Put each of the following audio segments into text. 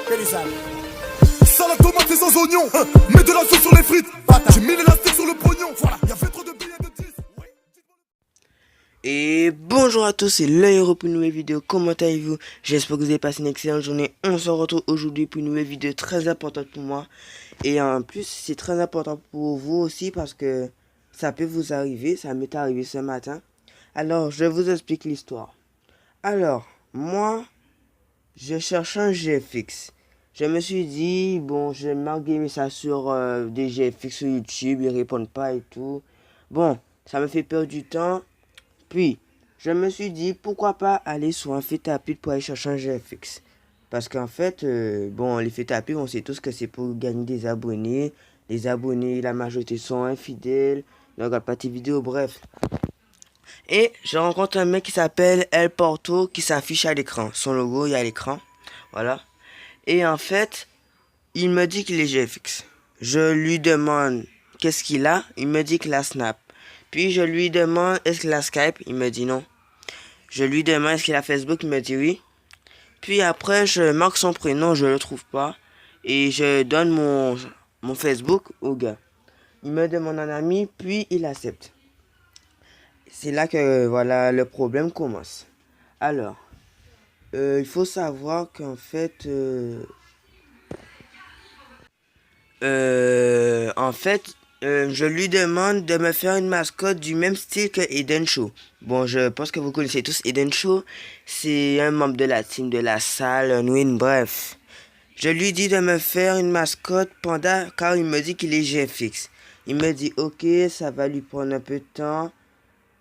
Périssable. Salade tomate et sans oignon. Mets de la sauce sur les frites. J'ai mis l'élastique sur le pognon. Voilà, y a fait trop de billets de 10. Ouais. Et bonjour à tous, c'est l'œil pour une nouvelle vidéo. Comment allez-vous? J'espère que vous avez passé une excellente journée. On se retrouve aujourd'hui pour une nouvelle vidéo très importante pour moi. Et en plus, c'est très important pour vous aussi parce que ça peut vous arriver. Ça m'est arrivé ce matin. Alors, je vous explique l'histoire. Alors, moi, je cherche un GFX. Je me suis dit, bon, je vais marquer ça sur des GFX sur YouTube. Ils répondent pas et tout. Bon, ça me fait perdre du temps. Puis, je me suis dit, pourquoi pas aller sur un fait à pub pour aller chercher un GFX. Parce qu'en fait, bon, les faits à pub, on sait tous que c'est pour gagner des abonnés. Les abonnés, la majorité sont infidèles, ne regardent pas tes vidéos, bref. Et je rencontre un mec qui s'appelle El Porto qui s'affiche à l'écran. Son logo, il y a à l'écran. Voilà. Et en fait, il me dit qu'il est GFX. Je lui demande qu'est-ce qu'il a. Il me dit qu'il a Snap. Puis je lui demande est-ce qu'il a Skype. Il me dit non. Je lui demande est-ce qu'il a Facebook. Il me dit oui. Puis après, je marque son prénom. Je le trouve pas. Et je donne mon Facebook au gars. Il me demande un ami. Puis il accepte. C'est là que voilà le problème commence. Alors, il faut savoir qu'en fait... je lui demande de me faire une mascotte du même style que Eden Show. Bon, je pense que vous connaissez tous Eden Show. C'est un membre de la team de la salle, un win, bref. Je lui dis de me faire une mascotte panda car il me dit qu'il est GFX. Il me dit ok, ça va lui prendre un peu de temps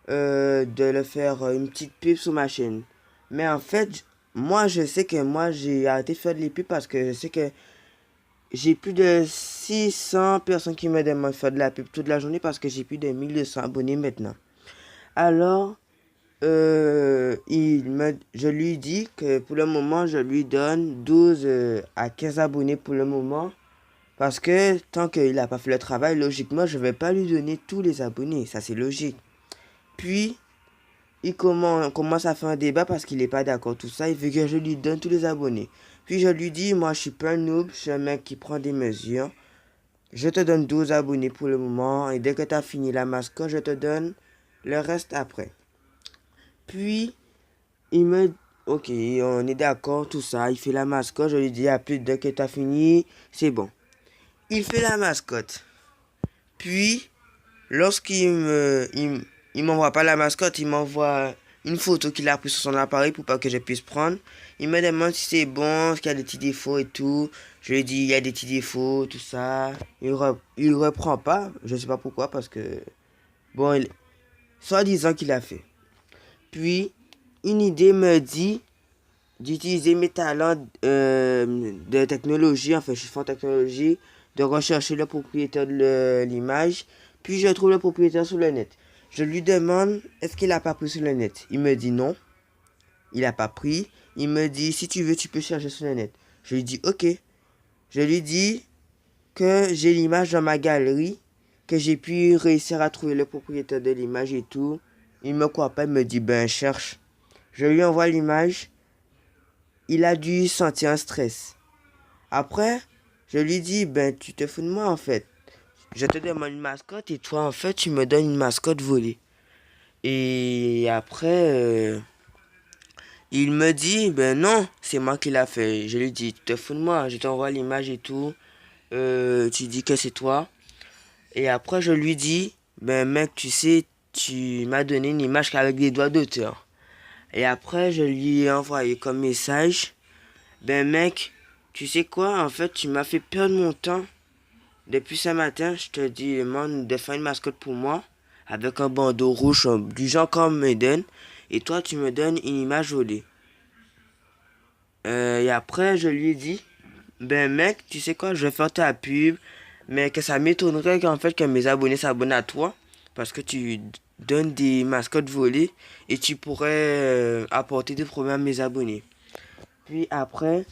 de le faire une petite pub sur ma chaîne. Mais en fait, moi je sais que moi j'ai arrêté de faire les pubs parce que je sais que j'ai plus de 600 personnes qui me demandent de faire de la pub toute la journée parce que j'ai plus de 1200 abonnés maintenant. Alors, je lui dis que pour le moment, je lui donne 12 à 15 abonnés pour le moment. Parce que tant qu'il n'a pas fait le travail, logiquement, je ne vais pas lui donner tous les abonnés. Ça, c'est logique. Puis, on commence à faire un débat parce qu'il n'est pas d'accord tout ça. Il veut que je lui donne tous les abonnés. Puis je lui dis, moi je suis pas un noob, je suis un mec qui prend des mesures. Je te donne 12 abonnés pour le moment. Et dès que tu as fini la mascotte, je te donne le reste après. Puis, il me dit, ok, on est d'accord, tout ça. Il fait la mascotte. Je lui dis, ah, plus dès que tu as fini, c'est bon. Il fait la mascotte. Puis, il m'envoie pas la mascotte, il m'envoie une photo qu'il a prise sur son appareil pour pas que je puisse prendre. Il me demande si c'est bon, qu'il y a des petits défauts et tout. Je lui dis il y a des petits défauts, tout ça. Il reprend pas, je sais pas pourquoi parce que bon, soi-disant qu'il a fait. Puis une idée me dit d'utiliser mes talents de technologie, enfin je suis en technologie, de rechercher le propriétaire de l'image. Puis je trouve le propriétaire sur le net. Je lui demande est-ce qu'il a pas pris sur le net. Il me dit non, il a pas pris. Il me dit si tu veux tu peux chercher sur le net. Je lui dis ok. Je lui dis que j'ai l'image dans ma galerie, que j'ai pu réussir à trouver le propriétaire de l'image et tout. Il me croit pas, il me dit ben cherche. Je lui envoie l'image. Il a dû sentir un stress. Après, je lui dis ben tu te fous de moi en fait. Je te demande une mascotte et toi en fait tu me donnes une mascotte volée. Et après, il me dit, ben non, c'est moi qui l'a fait. Je lui dis, tu te fous de moi, je t'envoie l'image et tout. Tu dis que c'est toi. Et après, je lui dis, ben mec, tu sais, tu m'as donné une image avec des doigts d'auteur. Et après, je lui ai envoyé comme message, ben mec, tu sais quoi, en fait, tu m'as fait perdre mon temps. Depuis ce matin, je te demande de faire une mascotte pour moi, avec un bandeau rouge, du genre comme Eden. Et toi, tu me donnes une image volée. Et après, je lui ai dit, ben mec, tu sais quoi, je vais faire ta pub, mais que ça m'étonnerait qu'en fait que mes abonnés s'abonnent à toi, parce que tu donnes des mascottes volées et tu pourrais apporter des problèmes à mes abonnés. Puis après,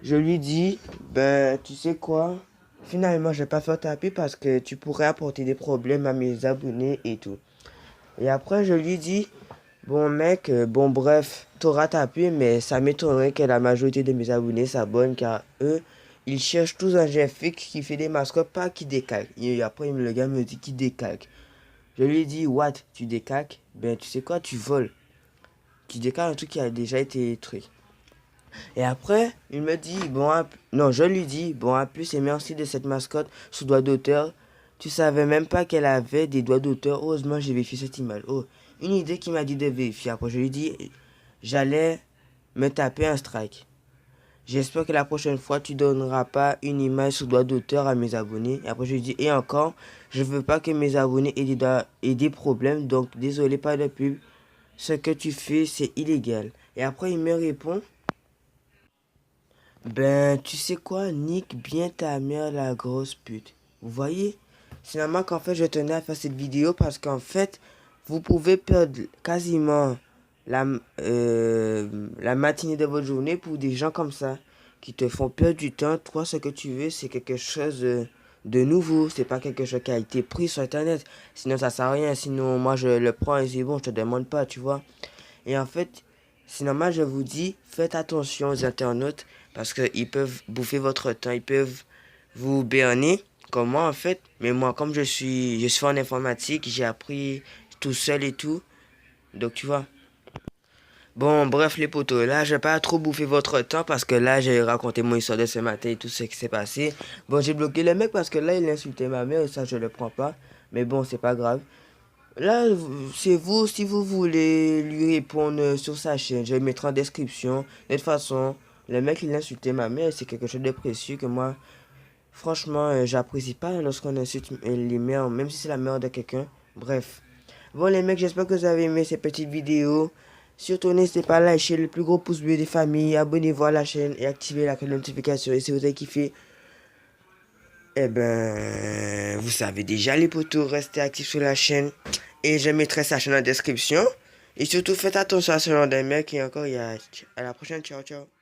je lui dis, ben tu sais quoi, finalement je vais pas faire ta pub parce que tu pourrais apporter des problèmes à mes abonnés et tout. Et après, je lui dis, Bon mec, bon bref, t'auras tapé, mais ça m'étonnerait que la majorité de mes abonnés s'abonnent car eux, ils cherchent tous un GFX qui fait des mascottes, pas qui décalque. Et après, le gars me dit qu'il décalque. Je lui dis, what, tu décalques? Ben tu sais quoi, tu voles. Tu décalques un truc qui a déjà été détruit. Et après, il me dit, non, je lui dis, bon, à plus et merci de cette mascotte sous doigt d'auteur. Tu savais même pas qu'elle avait des doigts d'auteur. Heureusement, j'ai vérifié cette image. Oh, une idée qui m'a dit de vérifier. Après, je lui dis, j'allais me taper un strike. J'espère que la prochaine fois, tu donneras pas une image sous doigt d'auteur à mes abonnés. Et après, je lui dis, et encore, je veux pas que mes abonnés aient des problèmes. Donc, désolé, pas de pub. Ce que tu fais, c'est illégal. Et après, il me répond, ben, tu sais quoi, nique bien ta mère, la grosse pute. Vous voyez? C'est normal qu'en fait, je tenais à faire cette vidéo parce qu'en fait, vous pouvez perdre quasiment la, la matinée de votre journée pour des gens comme ça qui te font perdre du temps. Toi, ce que tu veux, c'est quelque chose de nouveau. C'est pas quelque chose qui a été pris sur Internet. Sinon, ça sert à rien. Sinon, moi, je le prends et c'est bon, je te demande pas, tu vois. Et en fait, c'est normal, je vous dis, faites attention aux internautes parce qu'ils peuvent bouffer votre temps, ils peuvent vous berner, comme moi en fait. Mais moi, comme je suis en informatique, j'ai appris tout seul et tout. Donc tu vois. Bon, bref les potos, là je vais pas trop bouffer votre temps parce que là j'ai raconté mon histoire de ce matin et tout ce qui s'est passé. Bon, j'ai bloqué le mec parce que là il insultait ma mère et ça je le prends pas. Mais bon, c'est pas grave. Là, c'est vous, si vous voulez lui répondre sur sa chaîne, je vais mettre en description. De toute façon, le mec, il a insulté ma mère, c'est quelque chose de précieux que moi, franchement, j'apprécie pas lorsqu'on insulte les mères, même si c'est la mère de quelqu'un. Bref. Bon, les mecs, j'espère que vous avez aimé ces petites vidéos. Surtout, n'hésitez pas à lâcher le plus gros pouce bleu des familles, abonnez-vous à la chaîne et activez la cloche de notification. Et si vous avez kiffé, eh ben, vous savez déjà les potos, restez actifs sur la chaîne. Et je mettrai sa chaîne en description. Et surtout, faites attention à ce genre de mec. Et encore, à la prochaine. Ciao, ciao.